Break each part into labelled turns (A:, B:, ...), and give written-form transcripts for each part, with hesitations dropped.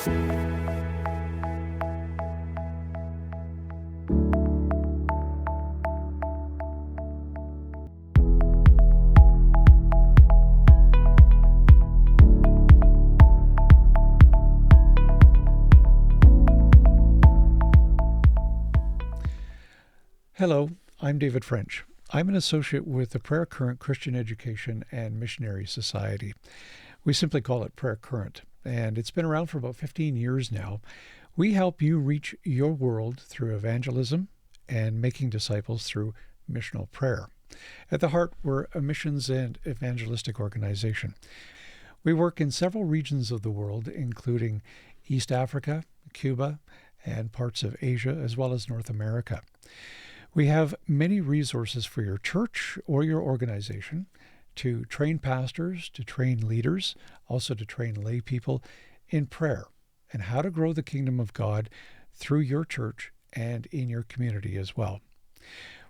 A: Hello, I'm David French. I'm an associate with the Prayer Current Christian Education and Missionary Society. We simply call it Prayer Current, and it's been around for about 15 years now. We help you reach your world through evangelism and making disciples through missional prayer. At the heart, we're a missions and evangelistic organization. We work in several regions of the world, including East Africa, Cuba, and parts of Asia, as well as North America. We have many resources for your church or your organization to train pastors, to train leaders, also to train lay people in prayer and how to grow the kingdom of God through your church and in your community as well.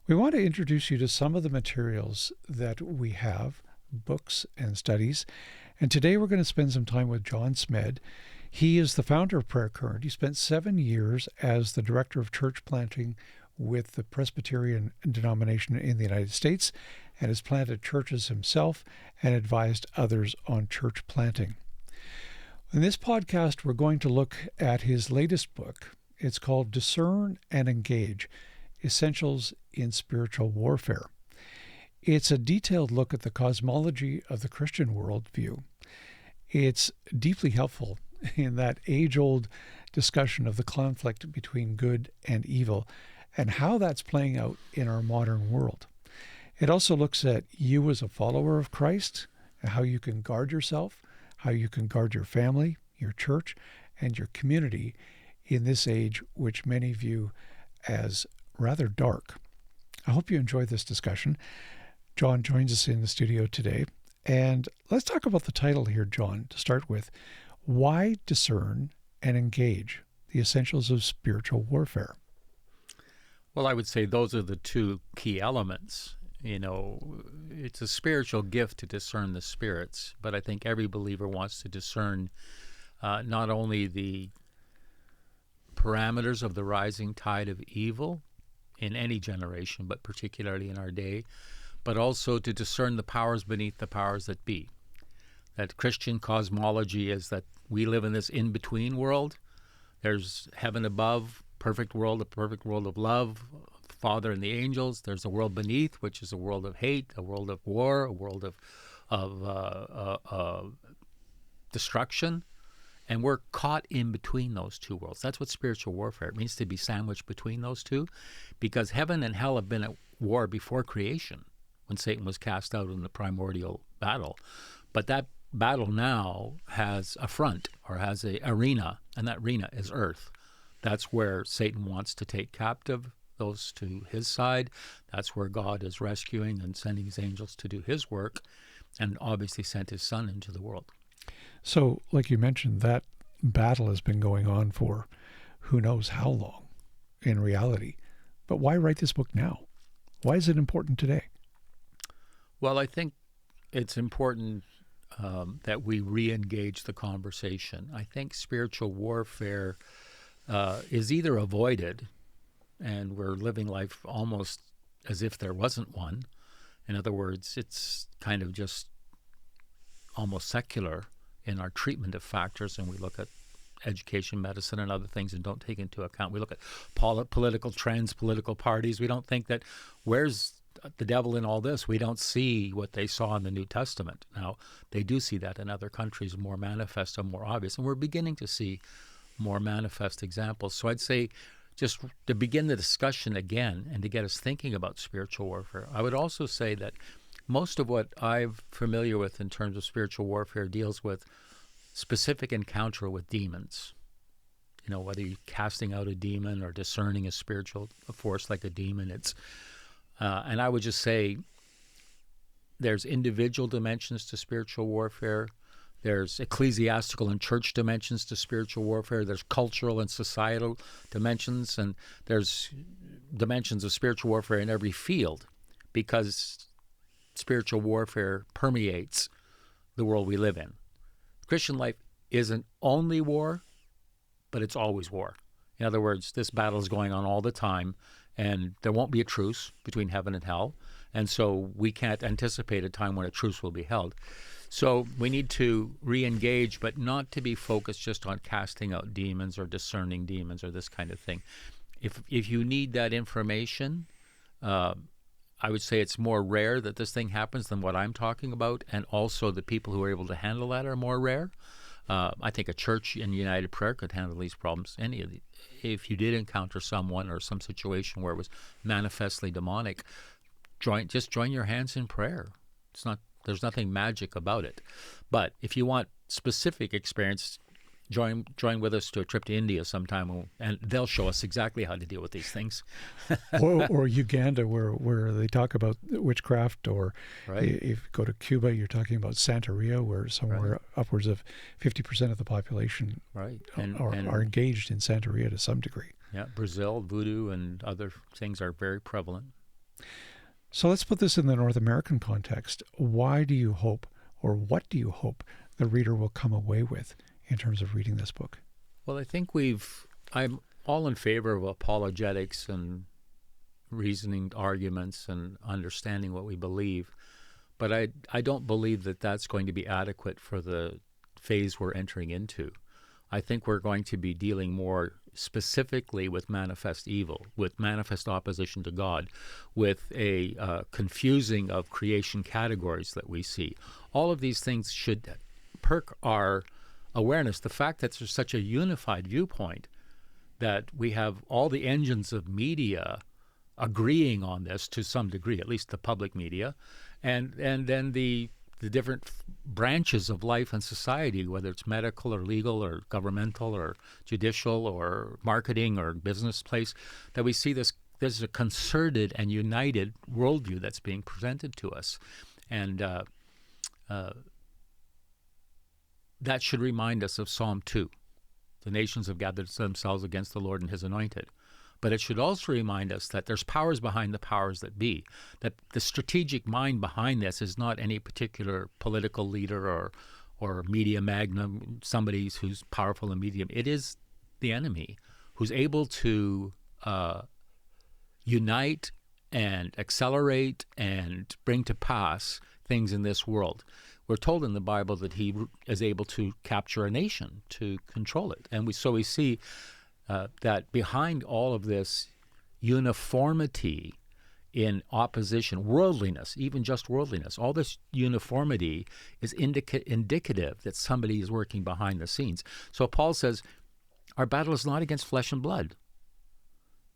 A: We want to introduce you to some of the materials that we have, books and studies, and today we're going to spend some time with John Smed. He is the founder of Prayer Current. He spent 7 years as the director of church planting with the Presbyterian denomination in the United States and has planted churches himself and advised others on church planting. In this podcast, we're going to look at his latest book. It's called Discern and Engage, Essentials in Spiritual Warfare. It's a detailed look at the cosmology of the Christian worldview. It's deeply helpful in that age-old discussion of the conflict between good and evil and how that's playing out in our modern world. It also looks at you as a follower of Christ, and how you can guard yourself, how you can guard your family, your church, and your community in this age, which many view as rather dark. I hope you enjoy this discussion. John joins us in the studio today, and let's talk about the title here, John, to start with. Why discern and engage? The essentials of spiritual warfare.
B: Well, I would say those are the two key elements. You know, it's a spiritual gift to discern the spirits, but I think every believer wants to discern not only the parameters of the rising tide of evil in any generation, but particularly in our day, but also to discern the powers beneath the powers that be. That Christian cosmology is that we live in this in-between world. There's heaven above, a perfect world of love, Father and the angels. There's a world beneath, which is a world of hate, a world of war, a world of destruction. And we're caught in between those two worlds. That's what spiritual warfare, it means to be sandwiched between those two, because heaven and hell have been at war before creation, when Satan was cast out in the primordial battle. But that battle now has a front, or has an arena, and that arena is earth. That's where Satan wants to take captive those to his side. That's where God is rescuing and sending his angels to do his work, and obviously sent his son into the world.
A: So, like you mentioned, that battle has been going on for who knows how long in reality. But why write this book now? Why is it important today?
B: Well, I think it's important that we re-engage the conversation. I think spiritual warfare is either avoided, and we're living life almost as if there wasn't one. In other words, it's kind of just almost secular in our treatment of factors, and we look at education, medicine, and other things and don't take into account. We look at political trends, political parties. We don't think that where's the devil in all this? We don't see what they saw in the New Testament. Now, they do see that in other countries, more manifest and more obvious, and we're beginning to see more manifest examples. So I'd say just to begin the discussion again and to get us thinking about spiritual warfare, I would also say that most of what I'm familiar with in terms of spiritual warfare deals with specific encounter with demons. You know, whether you're casting out a demon or discerning a spiritual force like a demon, and I would just say there's individual dimensions to spiritual warfare. There's ecclesiastical and church dimensions to spiritual warfare. There's cultural and societal dimensions, and there's dimensions of spiritual warfare in every field, because spiritual warfare permeates the world we live in. Christian life isn't only war, but it's always war. In other words, this battle is going on all the time, and there won't be a truce between heaven and hell. And so we can't anticipate a time when a truce will be held. So we need to re-engage, but not to be focused just on casting out demons or discerning demons or this kind of thing. If you need that information, I would say it's more rare that this thing happens than what I'm talking about, and also the people who are able to handle that are more rare. I think a church in United Prayer could handle these problems. If you did encounter someone or some situation where it was manifestly demonic, just join your hands in prayer. There's nothing magic about it. But if you want specific experience, join with us to a trip to India sometime, and they'll show us exactly how to deal with these things.
A: or Uganda, where they talk about witchcraft, or if you go to Cuba, you're talking about Santeria, where somewhere upwards of 50% of the population are engaged in Santeria to some degree.
B: Yeah, Brazil, voodoo, and other things are very prevalent.
A: So let's put this in the North American context. Why do you hope, or what do you hope, the reader will come away with in terms of reading this book?
B: Well, I think I'm all in favor of apologetics and reasoning arguments and understanding what we believe, but I don't believe that that's going to be adequate for the phase we're entering into. I think we're going to be dealing more specifically with manifest evil, with manifest opposition to God, with a confusing of creation categories that we see. All of these things should perk our awareness. The fact that there's such a unified viewpoint, that we have all the engines of media agreeing on this to some degree, at least the public media, and then the different branches of life and society, whether it's medical or legal or governmental or judicial or marketing or business place, that we see there's a concerted and united worldview that's being presented to us. And that should remind us of Psalm 2. The nations have gathered themselves against the Lord and his anointed. But it should also remind us that there's powers behind the powers that be, that the strategic mind behind this is not any particular political leader or media magnum, somebody who's powerful in media. It is the enemy who's able to unite and accelerate and bring to pass things in this world. We're told in the Bible that he is able to capture a nation, to control it. And we see that behind all of this uniformity in opposition, worldliness, even just worldliness, all this uniformity is indicative that somebody is working behind the scenes. So Paul says, our battle is not against flesh and blood,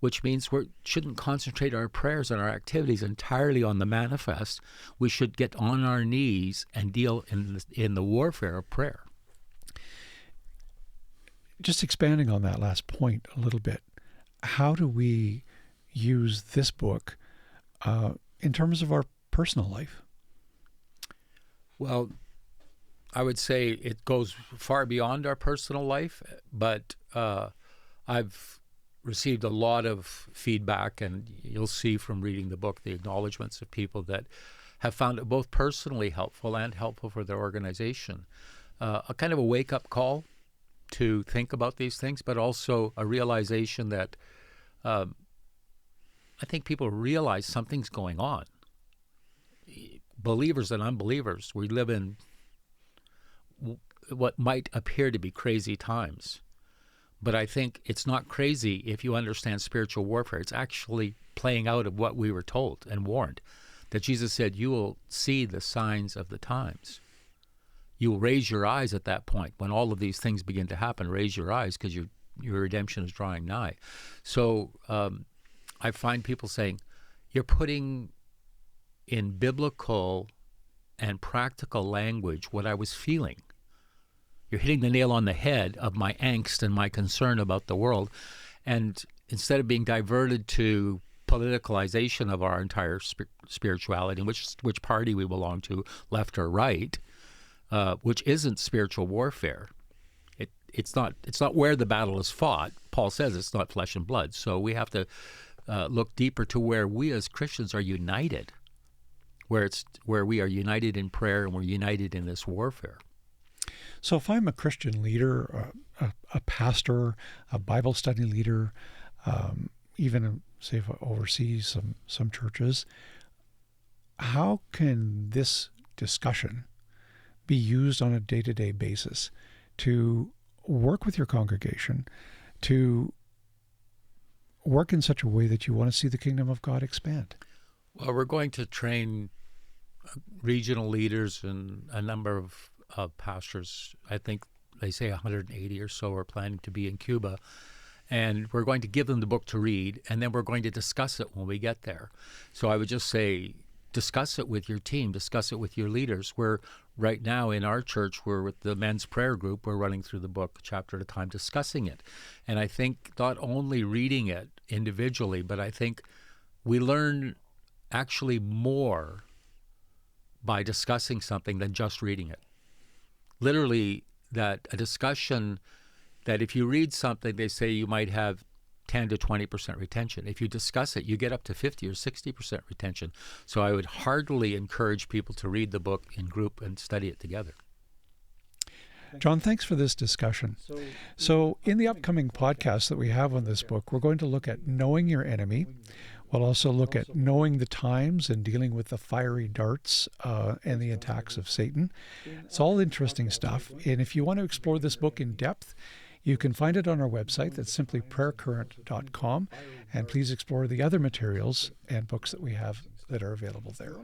B: which means we shouldn't concentrate our prayers and our activities entirely on the manifest. We should get on our knees and deal in the warfare of prayer.
A: Just expanding on that last point a little bit, how do we use this book in terms of our personal life?
B: Well, I would say it goes far beyond our personal life, but I've received a lot of feedback, and you'll see from reading the book the acknowledgments of people that have found it both personally helpful and helpful for their organization. A kind of a wake-up call to think about these things, but also a realization that I think people realize something's going on. Believers and unbelievers, we live in what might appear to be crazy times. But I think it's not crazy if you understand spiritual warfare. It's actually playing out of what we were told and warned, that Jesus said, you will see the signs of the times. You will raise your eyes at that point. When all of these things begin to happen, raise your eyes, because your redemption is drawing nigh. So I find people saying, you're putting in biblical and practical language what I was feeling. You're hitting the nail on the head of my angst and my concern about the world. And instead of being diverted to politicalization of our entire spirituality, and which party we belong to, left or right, which isn't spiritual warfare. It's not where the battle is fought. Paul says it's not flesh and blood. So we have to look deeper to where we as Christians are united, where we are united in prayer and we're united in this warfare.
A: So if I'm a Christian leader, a pastor, a Bible study leader, even say if I oversee some churches, how can this discussion be used on a day-to-day basis to work with your congregation, to work in such a way that you want to see the kingdom of God expand?
B: Well, we're going to train regional leaders and a number of pastors. I think they say 180 or so are planning to be in Cuba. And we're going to give them the book to read, and then we're going to discuss it when we get there. So I would just say, discuss it with your team, discuss it with your leaders. We're right now in our church, we're with the men's prayer group, we're running through the book chapter at a time, discussing it. And I think not only reading it individually, but I think we learn actually more by discussing something than just reading it. Literally, that a discussion that if you read something, they say you might have 10 to 20% retention. If you discuss it, you get up to 50 or 60% retention. So I would heartily encourage people to read the book in group and study it together.
A: John, thanks for this discussion. So in the upcoming podcast that we have on this book, we're going to look at knowing your enemy. We'll also look at knowing the times and dealing with the fiery darts and the attacks of Satan. It's all interesting stuff. And if you want to explore this book in depth, you can find it on our website. That's simply prayercurrent.com. And please explore the other materials and books that we have that are available there.